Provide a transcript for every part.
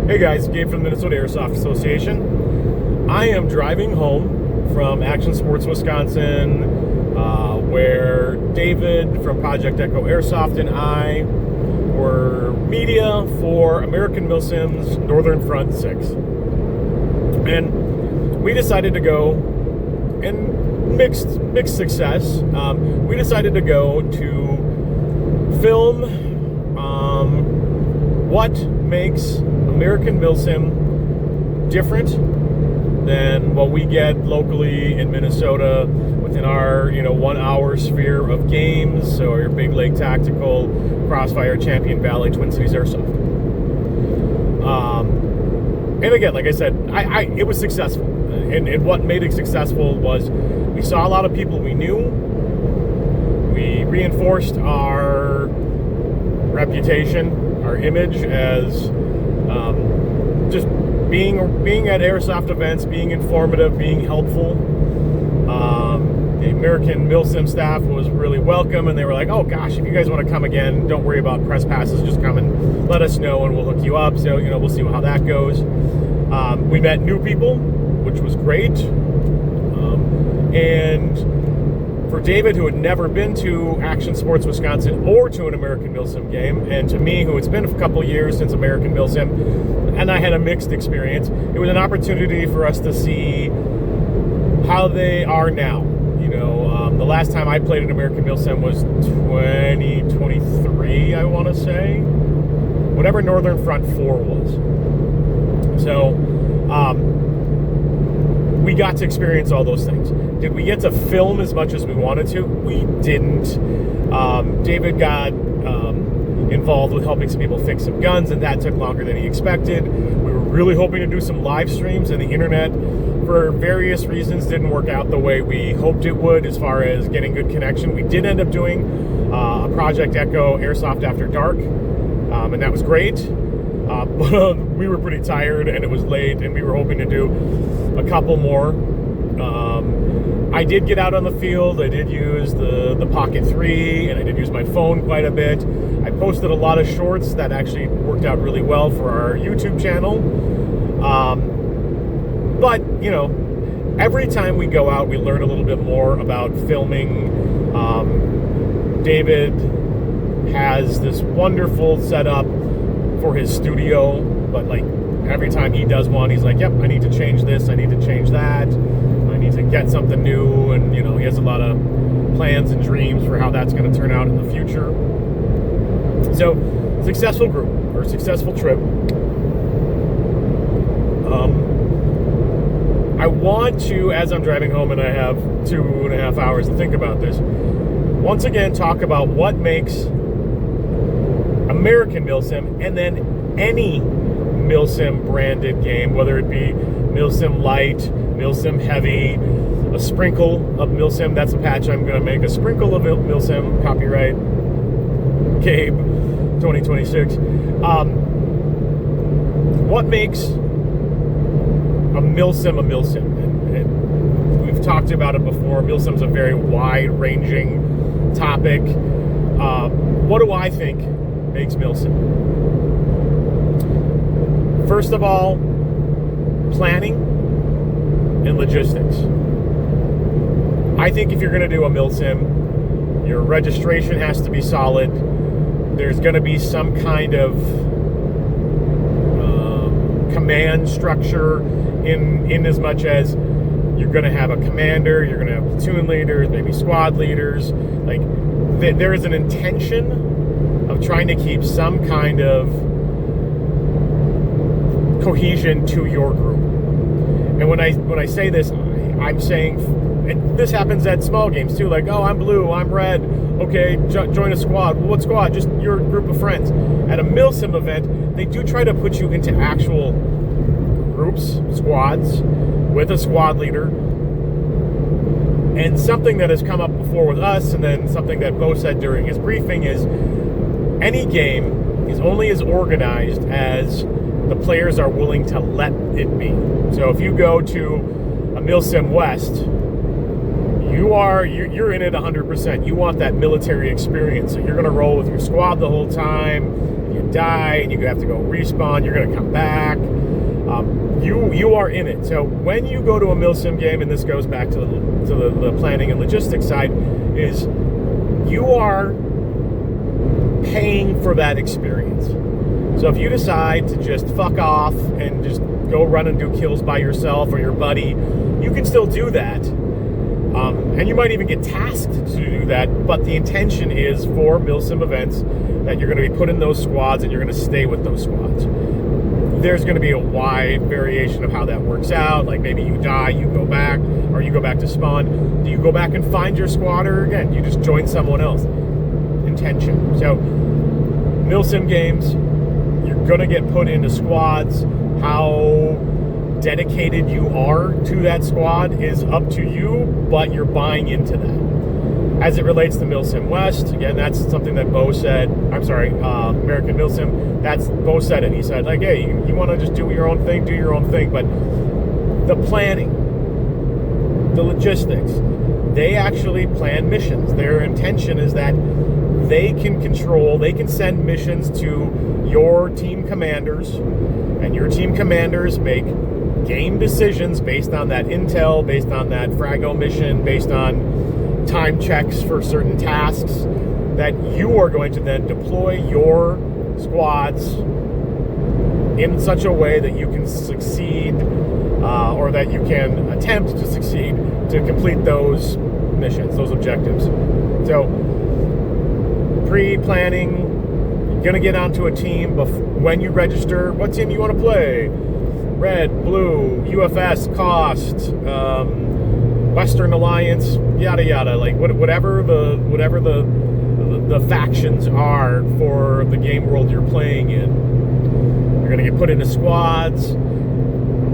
Hey guys, Gabe from the Minnesota Airsoft Association. I am driving home from Action Sports Wisconsin, where David from Project Echo Airsoft and I were media for American Milsim's Northern Front 6. And we decided to go, and mixed success, we decided to go to film what makes American Milsim different than what we get locally in Minnesota within our 1 hour sphere of games. So your Big Lake Tactical, Crossfire, Champion Valley, Twin Cities Airsoft. And again, like I said, it was successful. And what made it successful was we saw a lot of people we knew. We reinforced our reputation, our image as just being at Airsoft events, being informative, being helpful. The American Milsim staff was really welcome, and they were like, oh gosh, if you guys want to come again, don't worry about press passes, just come and let us know and we'll hook you up. So, we'll see how that goes. We met new people, which was great. And for David, who had never been to Action Sports Wisconsin or to an American Milsim game, and to me, who it's been a couple years since American Milsim, and I had a mixed experience, it was an opportunity for us to see how they are now. The last time I played at American Milsim was 2023, I want to say. Whatever Northern Front 4 was. So, we got to experience all those things. Did we get to film as much as we wanted to? We didn't. David got involved with helping some people fix some guns, and that took longer than he expected. We were really hoping to do some live streams, and the internet, for various reasons, didn't work out the way we hoped it would as far as getting good connection. We did end up doing a Project Echo Airsoft After Dark, and that was great. But we were pretty tired, and it was late, and we were hoping to do a couple more. I did get out on the field. I did use the Pocket 3, and I did use my phone quite a bit. I posted a lot of shorts that actually worked out really well for our YouTube channel. But, every time we go out, we learn a little bit more about filming. David has this wonderful setup for his studio, but every time he does one, he's like, yep, I need to change this, I need to change that, I need to get something new, and he has a lot of plans and dreams for how that's going to turn out in the future. So, successful group, or successful trip. I want to, as I'm driving home and I have 2.5 hours to think about this, once again talk about what makes American Milsim, and then any Milsim branded game, whether it be Milsim Light, Milsim Heavy, a sprinkle of Milsim, that's a patch I'm going to make, a sprinkle of Milsim, copyright Gabe 2026. What makes a Milsim a Milsim? And we've talked about it before. Milsim's a very wide-ranging topic. What do I think makes Milsim? First of all, planning and logistics. I think if you're going to do a Milsim, your registration has to be solid. There's going to be some kind of command structure in as much as you're going to have a commander, you're going to have platoon leaders, maybe squad leaders. There is an intention of trying to keep some kind of cohesion to your group. And when I say this, I'm saying, and this happens at small games too, oh, I'm blue, I'm red, okay, join a squad. Well, what squad? Just your group of friends. At a Milsim event, they do try to put you into actual groups, squads, with a squad leader. And something that has come up before with us, and then something that Bo said during his briefing, is any game is only as organized as the players are willing to let it be. So if you go to a Milsim West, you're in it 100%. You want that military experience, so you're going to roll with your squad the whole time. you die and you have to go respawn, you're going to come back. You are in it. So when you go to a Milsim game, and this goes back to the planning and logistics side, is you are paying for that experience. So if you decide to just fuck off and just go run and do kills by yourself or your buddy, you can still do that. And you might even get tasked to do that, but the intention is for Milsim events that you're going to be put in those squads and you're going to stay with those squads. There's going to be a wide variation of how that works out. Like maybe you die, you go back, or you go back to spawn. Do you go back and find your squad, or again, you just join someone else? Intention. So Milsim games, you're going to get put into squads. How dedicated you are to that squad is up to you, but you're buying into that. As it relates to Milsim West, again, that's something that Bo said. I'm sorry, American Milsim. That's Bo said it. He said, like, hey, you want to just do your own thing, do your own thing. But the planning, the logistics, they actually plan missions. Their intention is that they can control, they can send missions to your team commanders, and your team commanders make game decisions based on that intel, based on that Frago mission, based on time checks for certain tasks, that you are going to then deploy your squads in such a way that you can succeed, or that you can attempt to succeed to complete those missions, those objectives. So pre-planning, you're going to get onto a team when you register what team you want to play. Red, blue, UFS, cost, Western Alliance, yada yada, like whatever the factions are for the game world you're playing in. You're going to get put into squads.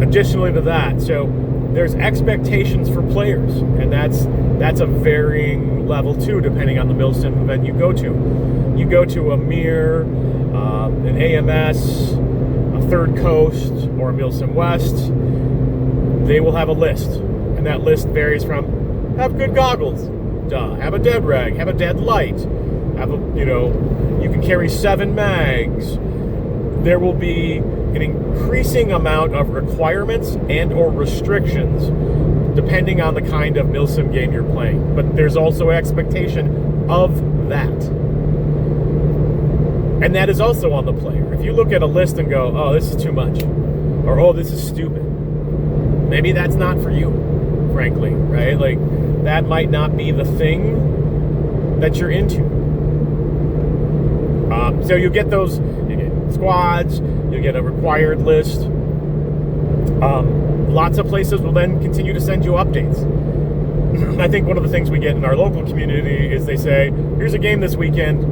Additionally to that, so there's expectations for players, and that's a varying level too, depending on the Milsim event you go to. You go to a Mir, an AMS, a Third Coast, or a Milsim West, they will have a list. And that list varies from have good goggles, have a dead rag, have a dead light, have you can carry 7 mags. There will be an increasing amount of requirements and or restrictions depending on the kind of Milsim game you're playing. But there's also an expectation of that. And that is also on the player. If you look at a list and go, oh, this is too much, or oh, this is stupid, maybe that's not for you. Frankly, right? Like, that might not be the thing that you're into. So you get squads, you get a required list. Lots of places will then continue to send you updates. I think one of the things we get in our local community is they say, here's a game this weekend,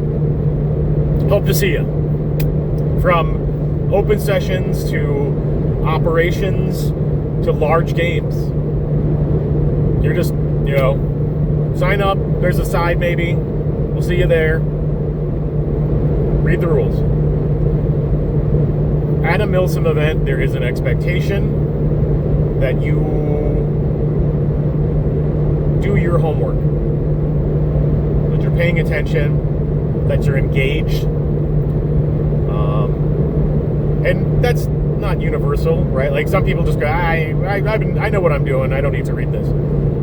hope to see you. From open sessions to operations to large games. You're just, sign up. There's a side maybe. We'll see you there. Read the rules. At a Milsim event, there is an expectation that you do your homework, that you're paying attention, that you're engaged. And that's not universal, right? Like, some people just go, I know what I'm doing. I don't need to read this.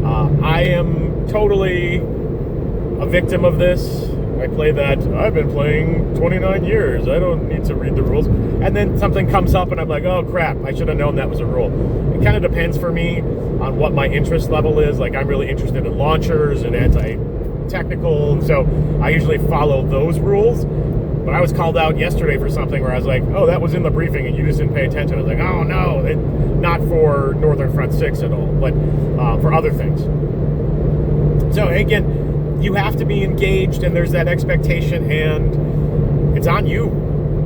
I am totally a victim of this. I play that. I've been playing 29 years. I don't need to read the rules. And then something comes up and I'm like, oh crap, I should have known that was a rule. It kind of depends for me on what my interest level is. Like, I'm really interested in launchers and anti-technical, so I usually follow those rules. But I was called out yesterday for something where I was like, oh, that was in the briefing and you just didn't pay attention. I was like, oh no, not for Northern Front 6 at all, but for other things. So again, you have to be engaged, and there's that expectation, and it's on you,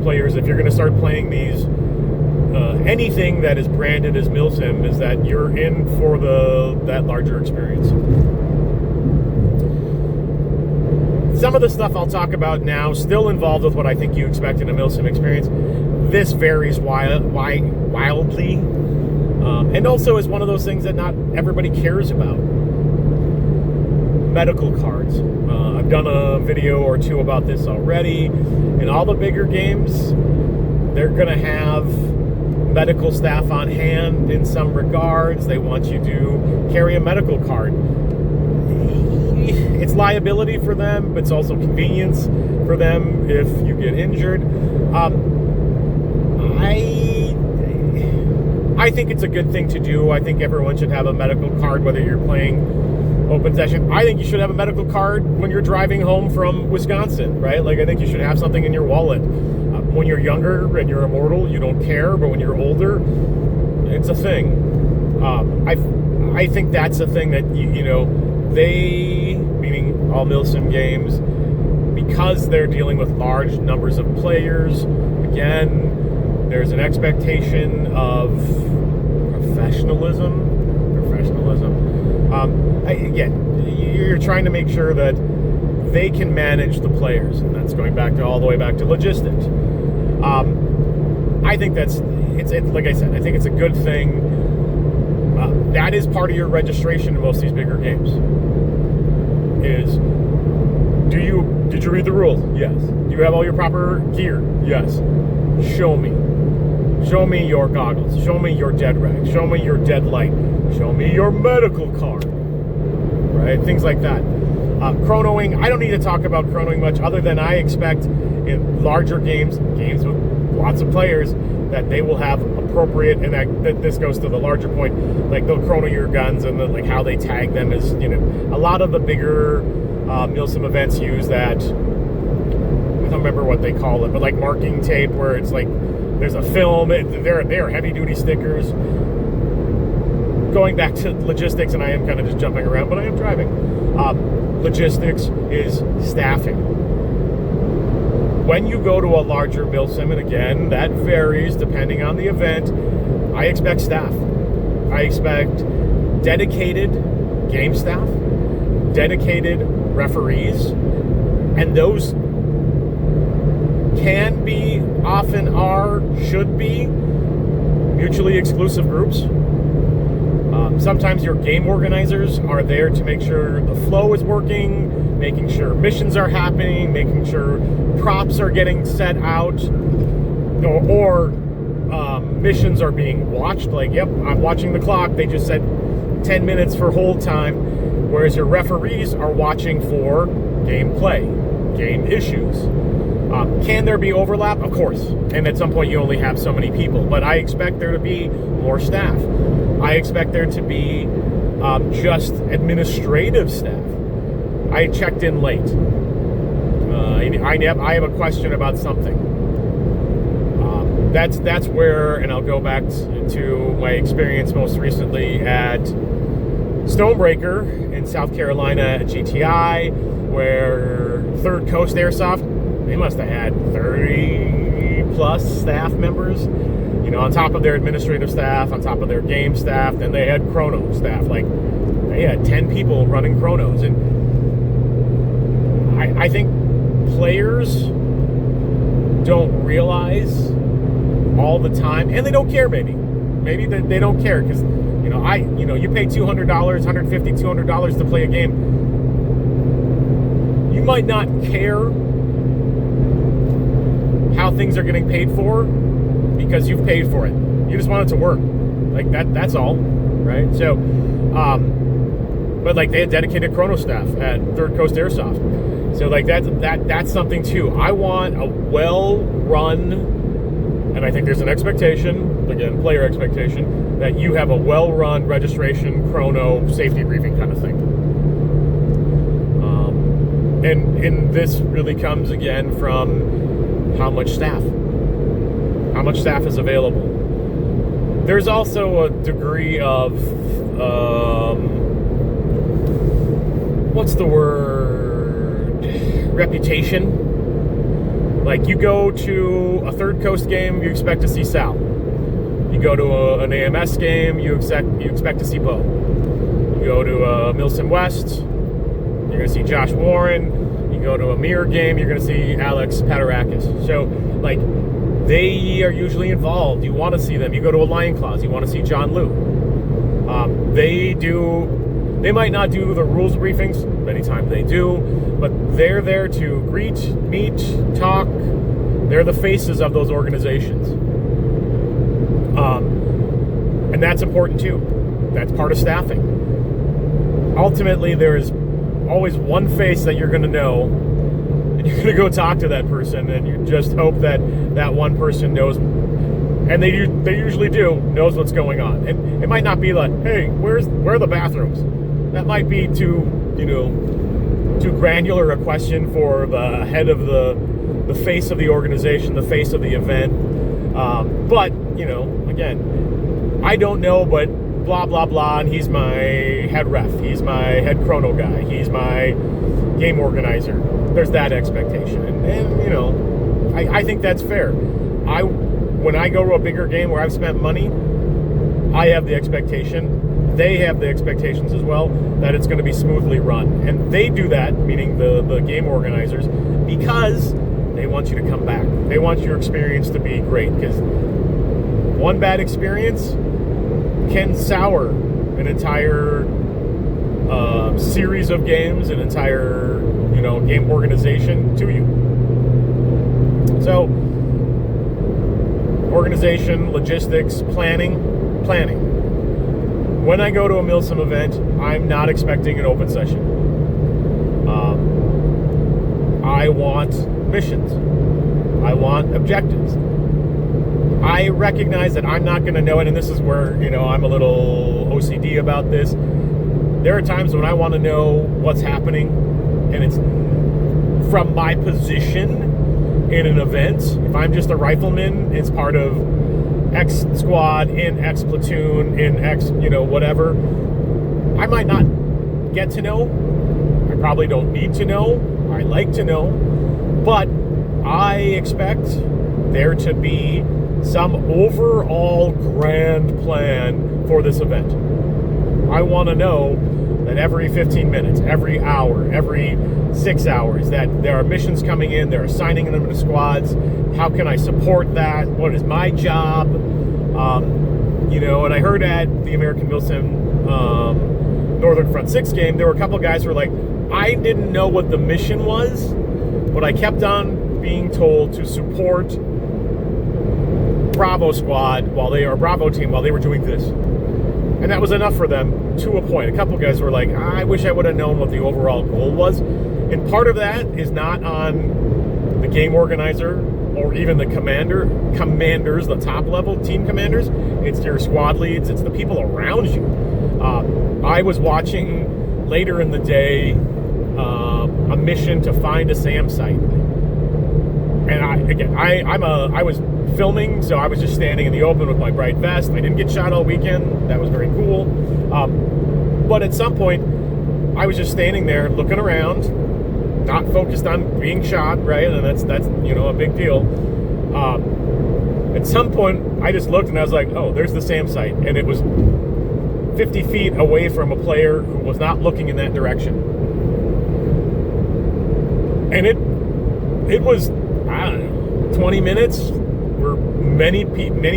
players, if you're going to start playing these. Anything that is branded as Milsim is that you're in for that larger experience. Some of the stuff I'll talk about now still involved with what I think you expect in a Milsim experience. This varies wildly, and also is one of those things that not everybody cares about. Medical cards. I've done a video or two about this already. In all the bigger games, they're going to have medical staff on hand in some regards. They want you to carry a medical card. It's liability for them, but it's also convenience for them if you get injured. I think it's a good thing to do. I think everyone should have a medical card, whether you're playing open session. I think you should have a medical card when you're driving home from Wisconsin, right? Like, I think you should have something in your wallet. When you're younger and you're immortal, you don't care, but when you're older, it's a thing. I think that's a thing that, they, meaning all Milsim games, because they're dealing with large numbers of players, again, there's an expectation of professionalism. You're trying to make sure that they can manage the players, and that's going all the way back to logistics. I think it's like I said, I think it's a good thing. That is part of your registration in most of these bigger games. Did you read the rules? Yes. Do you have all your proper gear? Yes. Show me your goggles. Show me your dead rag. Show me your dead light. Show me your medical card. Right? Things like that. Chronoing, I don't need to talk about chronoing much other than I expect in larger games with lots of players, that they will have appropriate, and that this goes to the larger point, like they'll chrono your guns and like how they tag them is, a lot of the bigger Milsim events use that. I don't remember what they call it, but like marking tape, where it's like there's a film. They're heavy duty stickers. Going back to logistics, and I am kind of just jumping around, but I am driving. Logistics is staffing. When you go to a larger Milsim, and again, that varies depending on the event, I expect staff. I expect dedicated game staff, dedicated referees, and those can be, often are, should be mutually exclusive groups. Sometimes your game organizers are there to make sure the flow is working, making sure missions are happening, making sure props are getting set out, or missions are being watched. Like, yep, I'm watching the clock. They just said 10 minutes for hold time. Whereas your referees are watching for gameplay, game issues. Can there be overlap? Of course. And at some point you only have so many people. But I expect there to be more staff. I expect there to be just administrative staff. I checked in late. I have a question about something. That's where, and I'll go back to my experience most recently at Stonebreaker in South Carolina at GTI, where Third Coast Airsoft, they must have had 30 plus staff members, on top of their administrative staff, on top of their game staff. Then they had chrono staff. Like, they had 10 people running chronos. And I think players don't realize all the time, and they don't care. Maybe they don't care, because you pay $200, $150, $200 to play a game. You might not care how things are getting paid for, because you've paid for it. You just want it to work. Like, that's all, right? So, but like, they had dedicated chrono staff at Third Coast Airsoft. So like, that's something too. I want a well-run, and I think there's an expectation, again, player expectation, that you have a well-run registration, chrono, safety briefing kind of thing. And this really comes again from how much staff is available. There's also a degree of what's the word, reputation. Like, you go to a Third Coast game, you expect to see Sal. You go to an AMS game, you expect to see Bo. You go to a Milsim West, you're going to see Josh Warren. You go to a Mirror game, you're going to see Alex Patarakis. So, like, they are usually involved. You want to see them. You go to a Lion Claws, you want to see John Liu. They do They might not do the rules briefings, many times they do, but they're there to greet, meet, talk. They're the faces of those organizations. And that's important too. That's part of staffing. Ultimately, there is always one face that you're going to know, and you're going to go talk to that person, and you just hope that that one person knows, and they usually do, knows what's going on. And it might not be like, hey, where are the bathrooms? That might be too granular a question for the head of the face of the organization, the face of the event. But, again, I don't know, but blah, blah, blah, and he's my head ref. He's my head chrono guy. He's my game organizer. There's that expectation. And I think that's fair. When I go to a bigger game where I've spent money, I have the expectation, they have the expectations as well, that it's going to be smoothly run. And they do that, meaning the game organizers, because they want you to come back. They want your experience to be great, because one bad experience can sour an entire series of games, an entire game organization to you. So, organization, logistics, planning. When I go to a Milsim event, I'm not expecting an open session. I want missions. I want objectives. I recognize that I'm not going to know it, and this is where, I'm a little OCD about this. There are times when I want to know what's happening, and it's from my position in an event. If I'm just a rifleman, it's part of X squad, in X platoon, in X, whatever. I might not get to know. I probably don't need to know. I like to know. But I expect there to be some overall grand plan for this event. I want to know that every 15 minutes, every hour, every 6 hours, that there are missions coming in, they're assigning them to squads. How can I support that? What is my job? And I heard at the American Milsim Northern Front 6 game, there were a couple guys who were like, I didn't know what the mission was, but I kept on being told to support Bravo squad Bravo team while they were doing this. And that was enough for them to a point. A couple guys were like, I wish I would have known what the overall goal was. And part of that is not on the game organizer or even the commanders, the top level team commanders. It's your squad leads. It's the people around you. I was watching later in the day a mission to find a SAM site. And I was filming, so I was just standing in the open with my bright vest. I didn't get shot all weekend. That was very cool. But at some point, I was just standing there looking around, not focused on being shot, right? And that's a big deal. At some point, I just looked and I was like, oh, there's the SAM site. And it was 50 feet away from a player who was not looking in that direction. And it was, I don't know, 20 minutes where many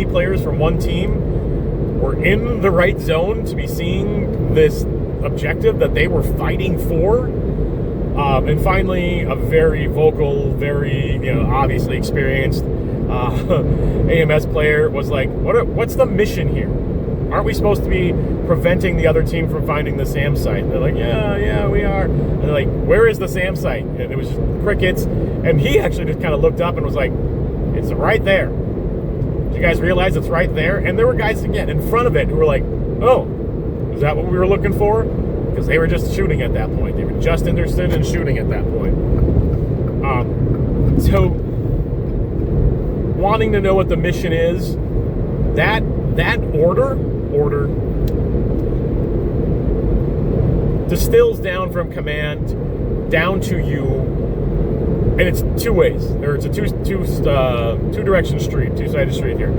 players from one team were in the right zone to be seeing this objective that they were fighting for. And finally, a very vocal, very, obviously experienced AMS player was like, what's the mission here? Aren't we supposed to be preventing the other team from finding the SAM site? And they're like, yeah, we are. And they're like, where is the SAM site? And it was just crickets. And he actually just kind of looked up and was like, it's right there. Did you guys realize it's right there? And there were guys, again, in front of it who were like, oh, is that what we were looking for? Because they were just shooting at that point. They were just interested in shooting at that point. So, wanting to know what the mission is, that order distills down from command down to you, and it's two ways, or it's a two-direction street, two-sided street here.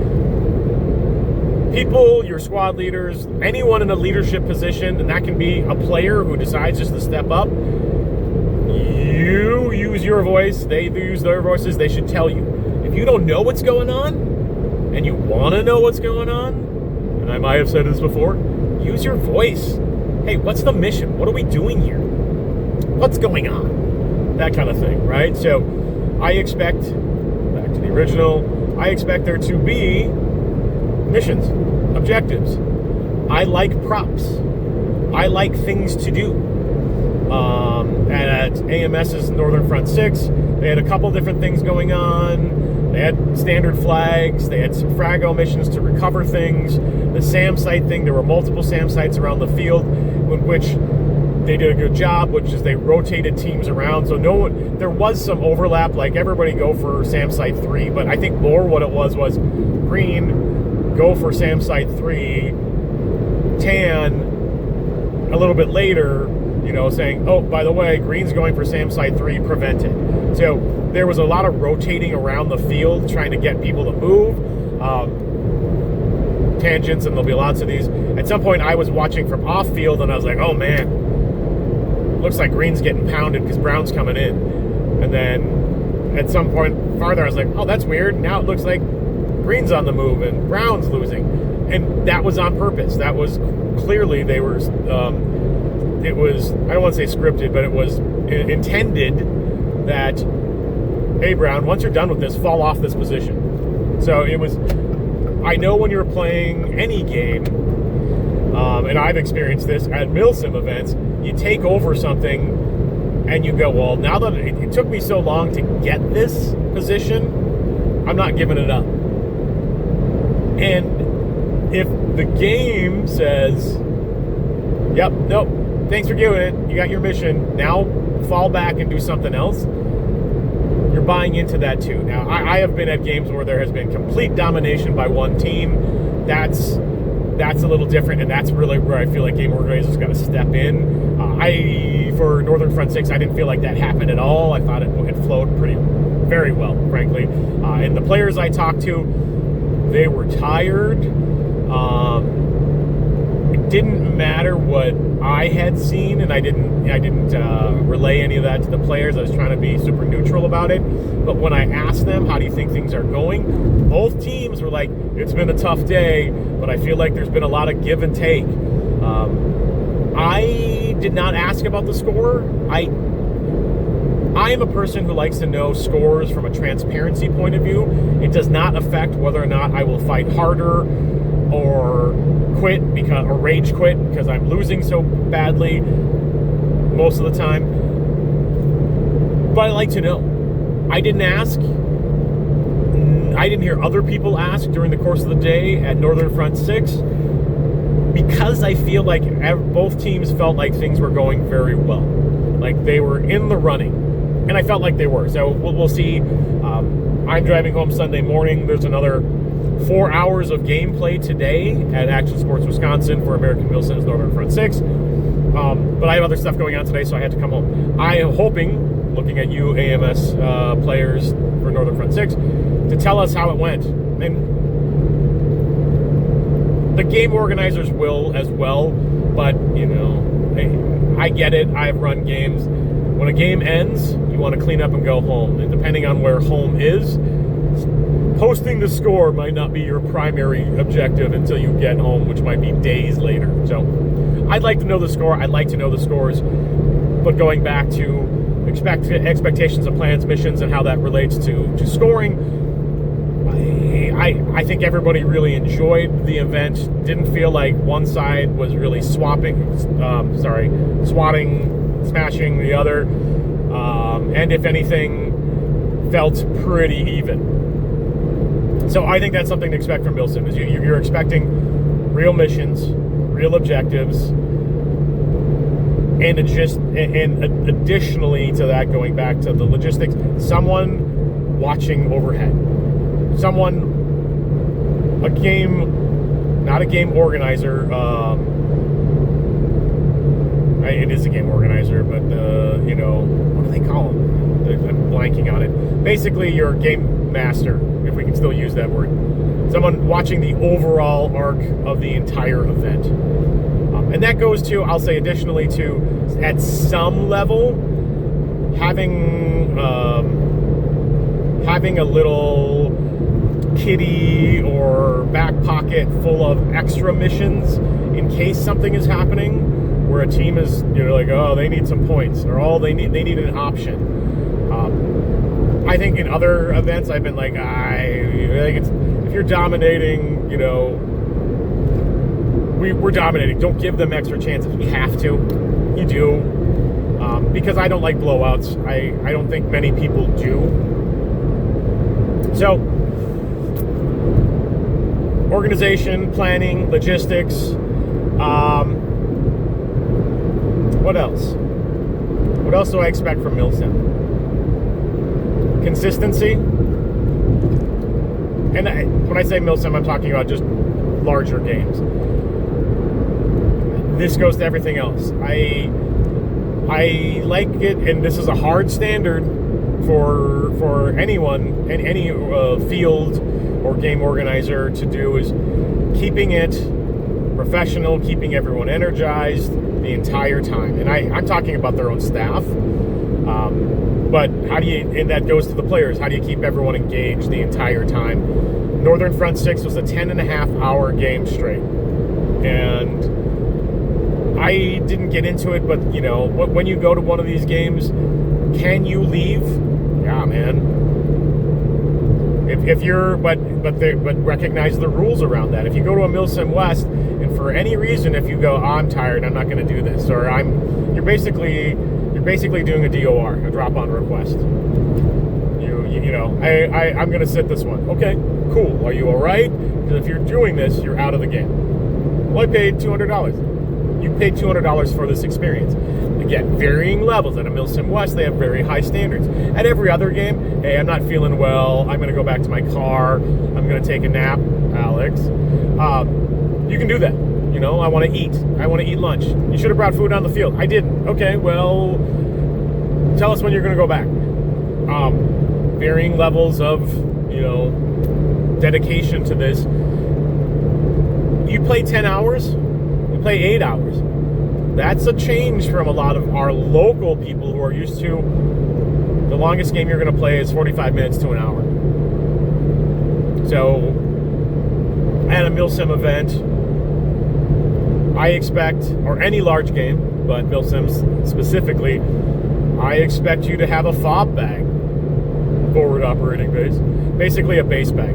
People, your squad leaders, anyone in a leadership position, and that can be a player who decides just to step up. You use your voice, they use their voices, they should tell you. If you don't know what's going on, and you want to know what's going on, and I might have said this before, use your voice. hey, what's the mission? What are we doing here? What's going on? That kind of thing, right? So I expect, back to the original, I expect there to be missions, objectives. I like props. I like things to do. At AMS's Northern Front 6, they had a couple different things going on. They had standard flags. They had some frago missions to recover things. The SAM site thing, there were multiple SAM sites around the field in which they did a good job, which is they rotated teams around. So there was some overlap, like everybody go for SAM site 3, but I think more what it was green, go for SAM site 3, tan, a little bit later, saying, oh, by the way, green's going for SAM site 3, prevented. So there was a lot of rotating around the field, trying to get people to move. Tangents, and there'll be lots of these. At some point, I was watching from off field, and I was like, oh man, looks like green's getting pounded because brown's coming in. And then at some point farther, I was like, oh, that's weird. Now it looks like green's on the move and brown's losing. And that was on purpose. That was clearly they were, it was, I don't want to say scripted, but it was intended that, hey, Brown, once you're done with this, fall off this position. So it was, I know when you're playing any game, and I've experienced this at Milsim events, you take over something and you go, well, now that it took me so long to get this position, I'm not giving it up. And if the game says, yep, nope, thanks for giving it, you got your mission, now fall back and do something else, you're buying into that too. Now, I have been at games where there has been complete domination by one team. That's a little different, and that's really where I feel like game organizers got to step in. For Northern Front 6, I didn't feel like that happened at all. I thought it flowed very well, frankly. And the players I talked to, they were tired. It didn't matter what I had seen, and I didn't relay any of that to the players. I was trying to be super neutral about it. But when I asked them, how do you think things are going? Both teams were like, it's been a tough day, but I feel like there's been a lot of give and take. I did not ask about the score. I am a person who likes to know scores from a transparency point of view. It does not affect whether or not I will fight harder or quit or rage quit because I'm losing so badly most of the time. But I like to know. I didn't ask. I didn't hear other people ask during the course of the day at Northern Front 6 because I feel like both teams felt like things were going very well. Like they were in the running. And I felt like they were. So we'll see. I'm driving home Sunday morning. There's another 4 hours of gameplay today at Action Sports Wisconsin for American Milsim's Northern Front 6. But I have other stuff going on today, so I had to come home. I am hoping, looking at you AMS players for Northern Front 6, to tell us how it went. And the game organizers will as well, but, I get it. I've run games. When a game ends, you want to clean up and go home. And depending on where home is, posting the score might not be your primary objective until you get home, which might be days later. So I'd like to know the score. I'd like to know the scores. But going back to expectations of plans, missions, and how that relates to scoring, I think everybody really enjoyed the event. Didn't feel like one side was really swatting, smashing the other. And if anything, felt pretty even. So I think that's something to expect from Milsim. Is you're expecting real missions, real objectives, and additionally to that, going back to the logistics, someone watching overhead, not a game organizer. It is a game organizer, but what do they call them? I'm blanking on it. Basically, your game master, if we can still use that word. Someone watching the overall arc of the entire event. And that goes to, I'll say additionally to, at some level, having a little kitty or back pocket full of extra missions in case something is happening. where a team is, like, oh, they need some points, or they need an option. I think in other events I've been like, if you're dominating, we're dominating. Don't give them extra chances. We have to. You do. Because I don't like blowouts. I don't think many people do. So, organization, planning, logistics. What else? What else do I expect from Milsim? Consistency. And when I say Milsim, I'm talking about just larger games. This goes to everything else. I like it, and this is a hard standard for anyone, any field or game organizer to do, is keeping it professional, keeping everyone energized the entire time. And I'm talking about their own staff. But how do you, and that goes to the players, how do you keep everyone engaged the entire time? Northern Front 6 was a 10.5-hour game straight. And I didn't get into it, but, when you go to one of these games, can you leave? Yeah, man. If you're, but recognize the rules around that. If you go to a Milsim West, and for any reason, if you go, I'm tired, I'm not going to do this, or you're basically doing a DOR, a drop-on request. I'm going to sit this one. Okay, cool. Are you all right? Because if you're doing this, you're out of the game. Well, I paid $200. You paid $200 for this experience. Again, varying levels. At a Milsim West, they have very high standards. At every other game, hey, I'm not feeling well. I'm going to go back to my car. I'm going to take a nap, Alex. You can do that. I want to eat. I want to eat lunch. You should have brought food on the field. I didn't. Okay, well, tell us when you're going to go back. Varying levels of, dedication to this. You play 10 hours, you play 8 hours. That's a change from a lot of our local people who are used to the longest game you're going to play is 45 minutes to an hour. So, at a Milsim event, I expect, or any large game, but Milsim's specifically, I expect you to have a fob bag, forward operating base, basically a base bag,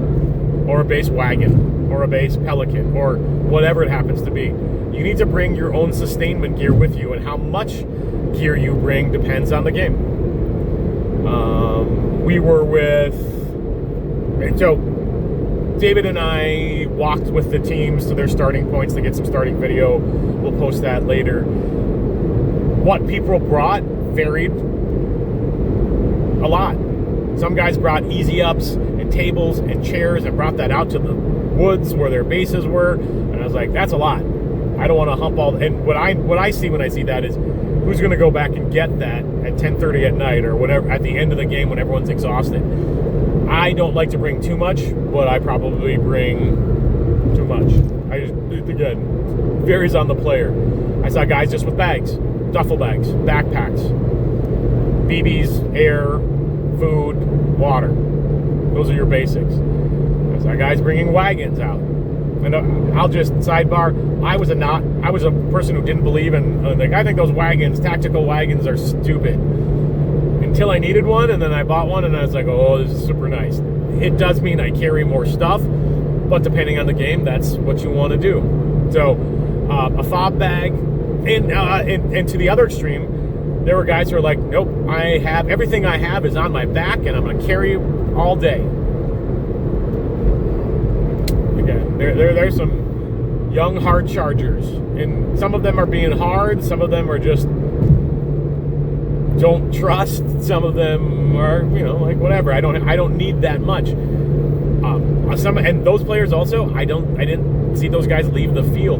or a base wagon, or a base Pelican, or whatever it happens to be. You need to bring your own sustainment gear with you, and how much gear you bring depends on the game. We were with, so David and I walked with the teams to their starting points to get some starting video. We'll post that later. What people brought varied a lot. Some guys brought easy ups and tables and chairs and brought that out to the woods where their bases were. And I was like, that's a lot. I don't want to hump all. And what I see when I see that is, who's going to go back and get that at 10:30 at night or whatever at the end of the game when everyone's exhausted? I don't like to bring too much, but I probably bring too much. Again, varies on the player. I saw guys just with bags, duffel bags, backpacks, BBs, air, food, water. Those are your basics. I saw guys bringing wagons out. And I'll just sidebar. I was a person who didn't believe in. I think those wagons, tactical wagons, are stupid. Until I needed one, and then I bought one, and I was like, oh, this is super nice. It does mean I carry more stuff, but depending on the game, that's what you want to do. So, a fob bag, and to the other extreme, there were guys who are like, nope, everything I have is on my back, and I'm going to carry it all day. Again, there's some young hard chargers, and some of them are being hard, some of them are just don't trust, some of them are, like whatever. I don't need that much. And those players also, I didn't see those guys leave the field.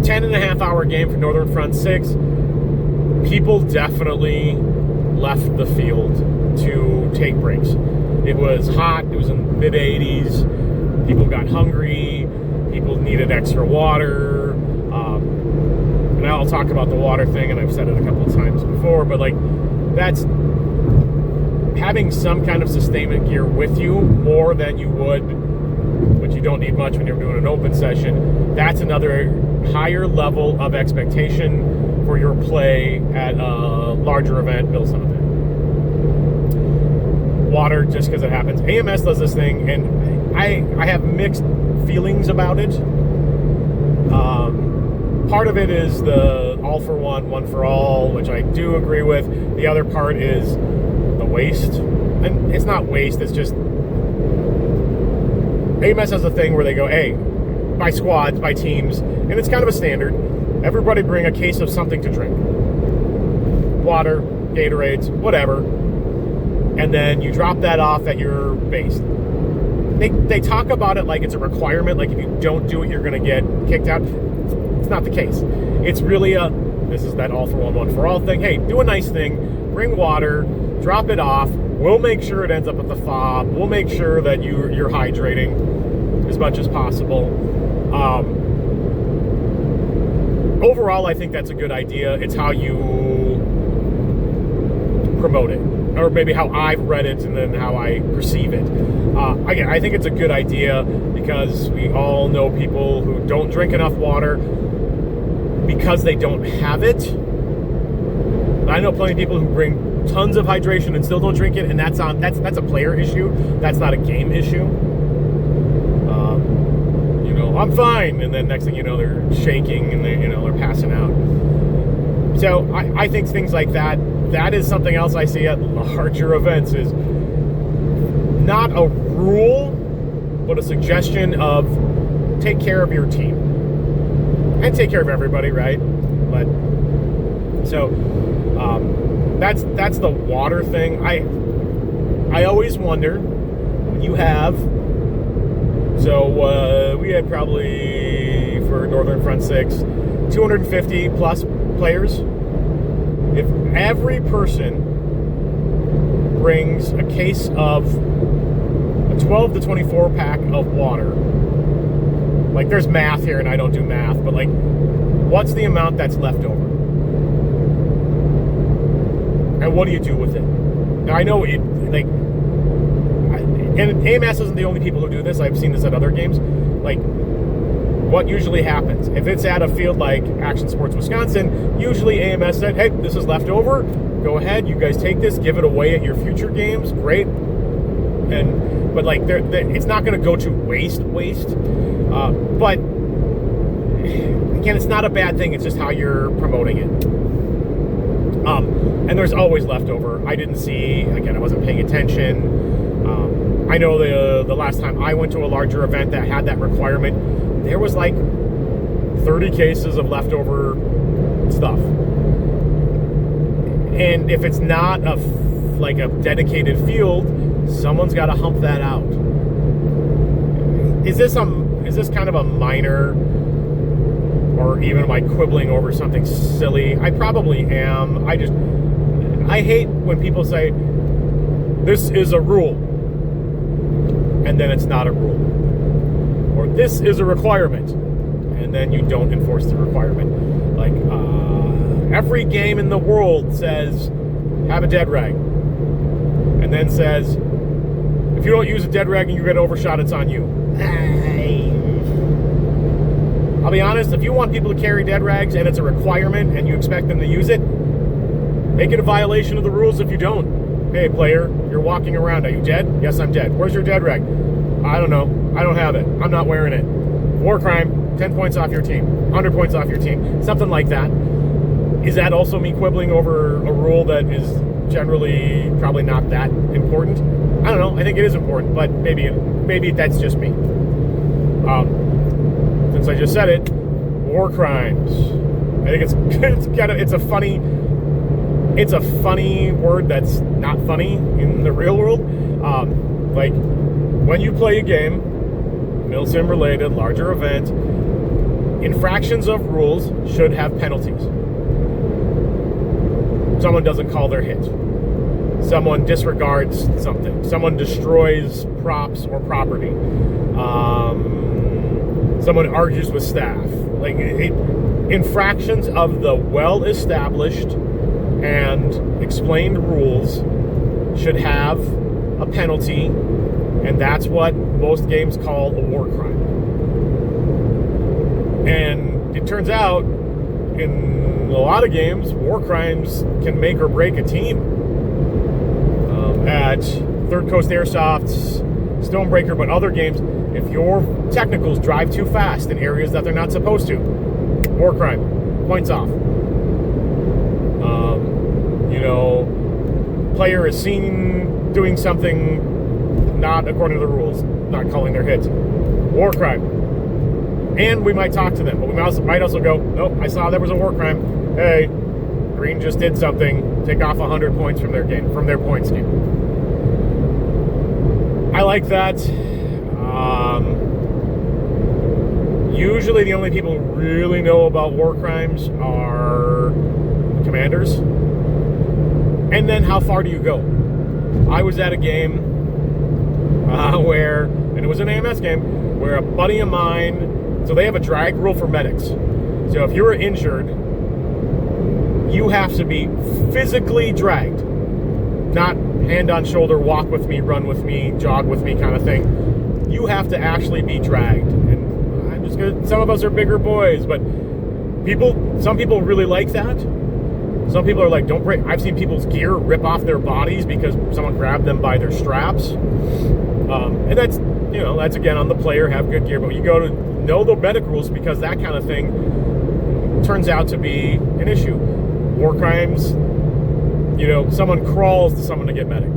10.5-hour game for Northern Front 6. People definitely left the field to take breaks. It was hot. It was in the mid-80s. People got hungry. People needed extra water. And I'll talk about the water thing, and I've said it a couple of times before, but that's having some kind of sustainment gear with you more than you would but you don't need much when you're doing an open session. That's another higher level of expectation for your play at a larger event, Milsim event. Water, just because it happens. AMS does this thing, and I have mixed feelings about it. Part of it is the all for one, one for all, which I do agree with. The other part is the waste. And it's not waste, it's just AMS has a thing where they go, hey, by squads, by teams, and it's kind of a standard. Everybody bring a case of something to drink. Water, Gatorades, whatever. And then you drop that off at your base. They talk about it like it's a requirement, like if you don't do it, you're going to get kicked out. It's not the case. It's really this is that all for one, one for all thing. Hey, do a nice thing, bring water, drop it off. We'll make sure it ends up at the fob. We'll make sure that you're hydrating as much as possible. Overall, I think that's a good idea. It's how you promote it, or maybe how I've read it and then how I perceive it. Again, I think it's a good idea because we all know people who don't drink enough water because they don't have it. I know plenty of people who bring tons of hydration and still don't drink it, and that's a player issue. That's not a game issue. I'm fine, and then next thing you know, they're shaking and they're passing out. So I think things like that is something else I see at larger events, is not a rule, but a suggestion of take care of your team and take care of everybody, right? But so that's the water thing. I always wonder when you have. So we had probably, for Northern Front 6, 250 plus players. If every person brings a case of a 12 to 24 pack of water, like there's math here and I don't do math, but like what's the amount that's left over? And what do you do with it? Now I know it, like, and AMS isn't the only people who do this. I've seen this at other games. Like, what usually happens? If it's at a field like Action Sports Wisconsin, usually AMS said, hey, this is left over. Go ahead, you guys take this, give it away at your future games. Great. But like, it's not going to go to waste. But again, it's not a bad thing. It's just how you're promoting it. And there's always leftover. I didn't see. Again, I wasn't paying attention. I know the last time I went to a larger event that had that requirement, there was like 30 cases of leftover stuff. And if it's not like a dedicated field, someone's got to hump that out. Is this kind of a minor, or even am I quibbling over something silly? I probably am. I hate when people say this is a rule and then it's not a rule, or this is a requirement and then you don't enforce the requirement. Like every game in the world says have a dead rag, and then says if you don't use a dead rag and you get overshot, it's on you. I'll be honest, if you want people to carry dead rags and it's a requirement and you expect them to use it, make it a violation of the rules if you don't. Hey, player, you're walking around. Are you dead? Yes, I'm dead. Where's your dead rag? I don't know. I don't have it. I'm not wearing it. War crime, 10 points off your team, 100 points off your team, something like that. Is that also me quibbling over a rule that is generally probably not that important? I don't know. I think it is important, but maybe that's just me. Since I just said it, war crimes. I think it's a funny word that's not funny in the real world. Like when you play a game, Milsim related, larger event, infractions of rules should have penalties. Someone doesn't call their hit. Someone disregards something. Someone destroys props or property. Someone argues with staff. Like infractions of the well-established and explained rules should have a penalty, and that's what most games call a war crime. And it turns out, in a lot of games, war crimes can make or break a team. At Third Coast Airsoft's Stonebreaker, but other games, if your technicals drive too fast in areas that they're not supposed to, war crime, points off. Player is seen doing something not according to the rules, not calling their hits, war crime. And we might talk to them, but we might also go, nope, I saw there was a war crime. Hey, Green just did something. Take off 100 points from their game, from their points game. I like that. Usually the only people who really know about war crimes are commanders. And then how far do you go? I was at a game where, and it was an AMS game, where a buddy of mine, so they have a drag rule for medics. So if you're injured, you have to be physically dragged. Not hand on shoulder, walk with me, run with me, jog with me kind of thing. You have to actually be dragged. And I'm just gonna, some of us are bigger boys, but some people really like that. Some people are like, don't break. I've seen people's gear rip off their bodies because someone grabbed them by their straps. And that's again on the player, have good gear, but you go to know the medic rules because that kind of thing turns out to be an issue. War crimes, someone crawls to someone to get medic.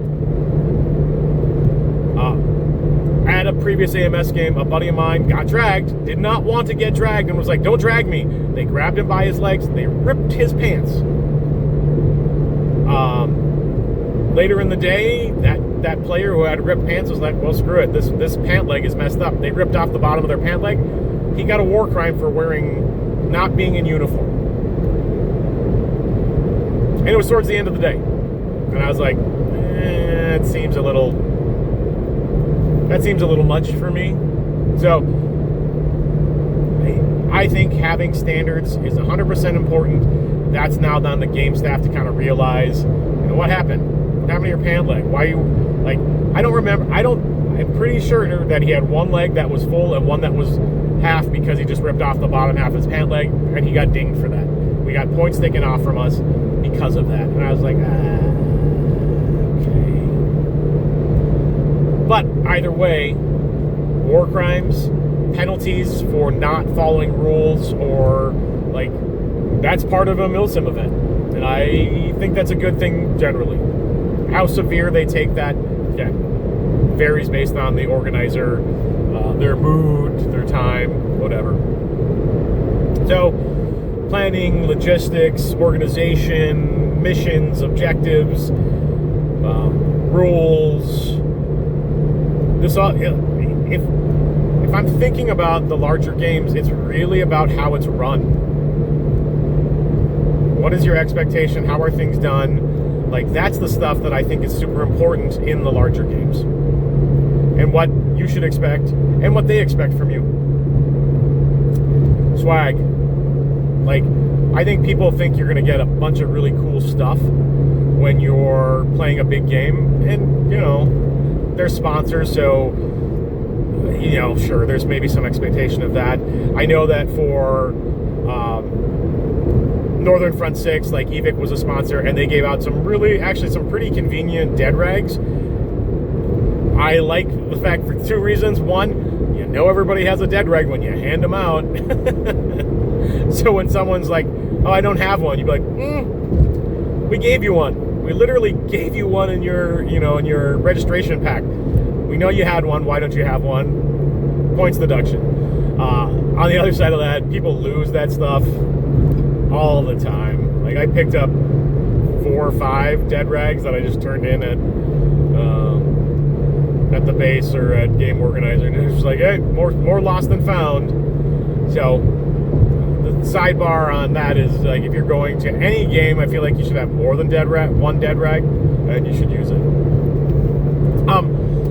At a previous AMS game, a buddy of mine got dragged, did not want to get dragged, and was like, don't drag me. They grabbed him by his legs, and they ripped his pants. Later in the day, that player who had ripped pants was like, well, screw it, this pant leg is messed up. They ripped off the bottom of their pant leg. He got a war crime for not being in uniform. And it was towards the end of the day. And I was like, that seems a little much for me. So I think having standards is 100% important. That's now on the game staff to kind of realize, what happened? What happened to your pant leg? Why you, I don't remember. I'm pretty sure that he had one leg that was full and one that was half because he just ripped off the bottom half of his pant leg, and he got dinged for that. We got points taken off from us because of that. And I was like, okay. But either way, war crimes, penalties for not following rules, or that's part of a Milsim event. And I think that's a good thing generally. How severe they take that, varies based on the organizer, their mood, their time, whatever. So, planning, logistics, organization, missions, objectives, rules. If I'm thinking about the larger games, it's really about how it's run. What is your expectation? How are things done? That's the stuff that I think is super important in the larger games. And what you should expect, and what they expect from you. Swag. I think people think you're going to get a bunch of really cool stuff when you're playing a big game. And, they're sponsors, so, sure, there's maybe some expectation of that. I know that for Northern Front 6, EVIC was a sponsor, and they gave out some pretty convenient dead rags. I like the fact for two reasons. One, everybody has a dead rag when you hand them out. So when someone's like, oh, I don't have one, you'd be like, we gave you one. We literally gave you one in your, in your registration pack. We know you had one. Why don't you have one? Points deduction. On the other side of that, people lose that stuff all the time. I picked up 4 or 5 dead rags that I just turned in at the base or at Game Organizer, and it's just like, hey, more lost than found. So the sidebar on that is if you're going to any game, I feel like you should have more than one dead rag, and you should use it.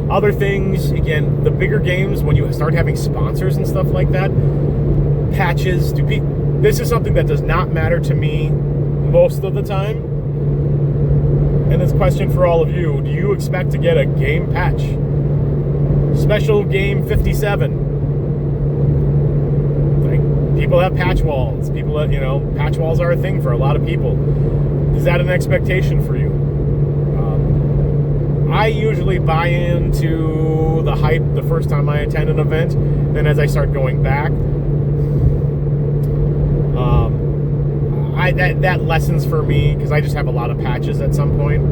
Other things, again, the bigger games, when you start having sponsors and stuff like that, patches. This is something that does not matter to me most of the time. And this question for all of you: do you expect to get a game patch? Special game 57. Like, people have patch walls. People have, patch walls are a thing for a lot of people. Is that an expectation for you? I usually buy into the hype the first time I attend an event. Then as I start going back, that lessens for me because I just have a lot of patches at some point.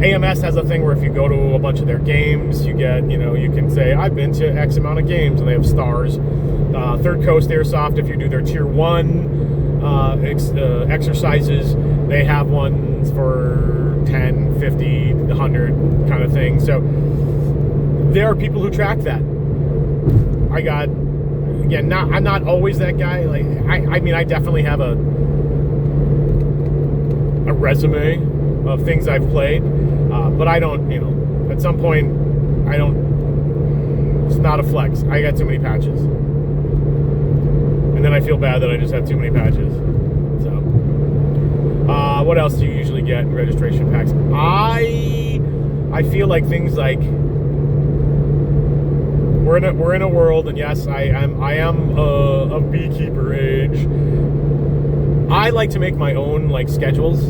AMS has a thing where if you go to a bunch of their games, you get, you can say, I've been to X amount of games, and they have stars. Third Coast Airsoft, if you do their Tier 1 exercises, they have ones for 10, 50, 100 kind of thing. So there are people who track that. I'm not always that guy. Like, I definitely have a resume of things I've played, but I don't, at some point, it's not a flex. I got too many patches. And then I feel bad that I just have too many patches. So, what else do you usually get in registration packs? I feel like things like, we're in a world, and yes, I am of beekeeper age. I like to make my own schedules.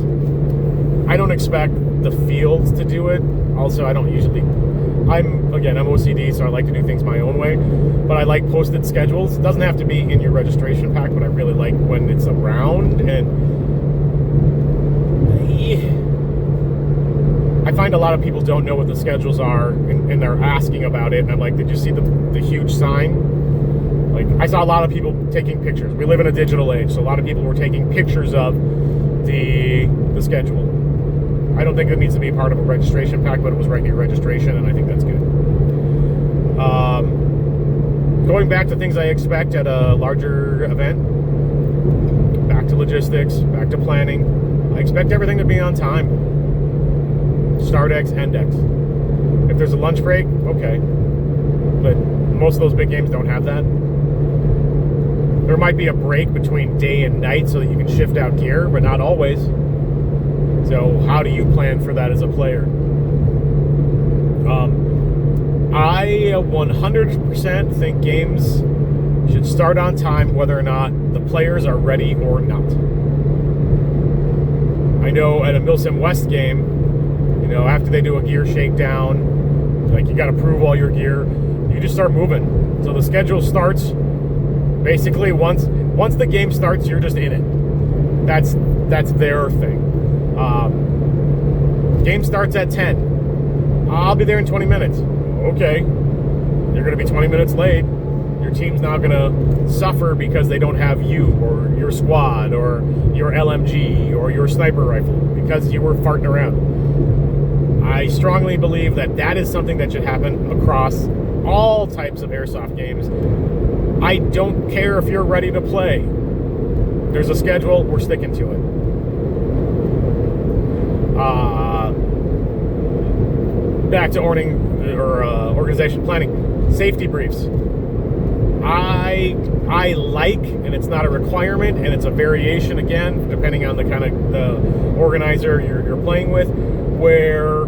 I don't expect the fields to do it. Also, I don't usually. I'm OCD, so I like to do things my own way. But I like posted schedules. It doesn't have to be in your registration pack, but I really like when it's around. And I find a lot of people don't know what the schedules are, and they're asking about it. And I'm like, did you see the huge sign? Like, I saw a lot of people taking pictures. We live in a digital age, so a lot of people were taking pictures of the schedule. I don't think it needs to be part of a registration pack, but it was right in your registration, and I think that's good. Going back to things I expect at a larger event, back to logistics, back to planning. I expect everything to be on time. Start X, end X. If there's a lunch break, okay. But most of those big games don't have that. There might be a break between day and night so that you can shift out gear, but not always. So how do you plan for that as a player? I 100% think games should start on time whether or not the players are ready or not. I know at a Milsim West game, after they do a gear shakedown, you got to prove all your gear, you just start moving. So the schedule starts basically once the game starts, you're just in it. That's their thing. Game starts at 10. I'll be there in 20 minutes. Okay. You're going to be 20 minutes late. Your team's now going to suffer because they don't have you or your squad or your LMG or your sniper rifle because you were farting around. I strongly believe that is something that should happen across all types of airsoft games. I don't care if you're ready to play. There's a schedule, we're sticking to it. Back to organization planning. Safety briefs. I like, and it's not a requirement, and it's a variation again, depending on the kind of the organizer you're playing with, where